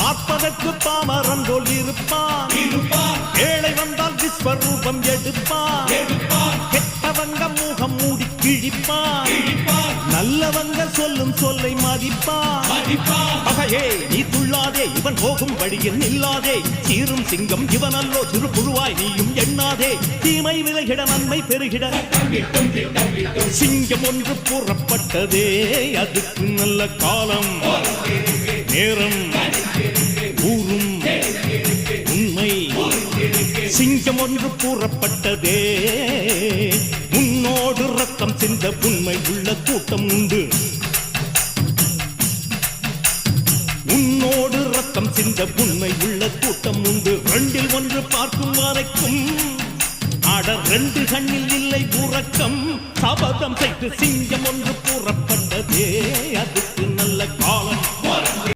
பார்ப்பதற்கு பாமரன் போல் இருப்பான். ஏழை வந்தால் விஸ்வரூபம் எடுப்பான். கெட்டவங்க முகம் மூடி கிழிப்பான். நல்லவங்க சொல்லும் சொல்லை மதிப்பான். பகையே நீ துள்ளாதே, இவன் போகும் வழியில் நில்லாதே. சீரும் சிங்கம் இவனல்லோ, சிறு புழுவாய் நீயும் எண்ணாதே. தீமை விலகிட நன்மை பெருகிட சிங்கம் ஒன்று கூறப்பட்டதே. அதுக்கு நல்ல காலம் நேரம் ஊரும் உண்மை. சிங்கம் ஒன்று கூறப்பட்டதே. உன்னோடு ரத்தம் சிந்த உண்மை உள்ள கூட்டம் உண்டு. உன்னோடு ரத்தம் சிந்த உண்மை உள்ள கூட்டம் உண்டு. ரெண்டில் ஒன்று பார்க்கும் வரைக்கும் ஆட ரெண்டு கண்ணில் இல்லை உறக்கம். சபதம் செய்து சிங்கம் ஒன்று கூறப்பட்டதே. அதுக்கு நல்ல காலம்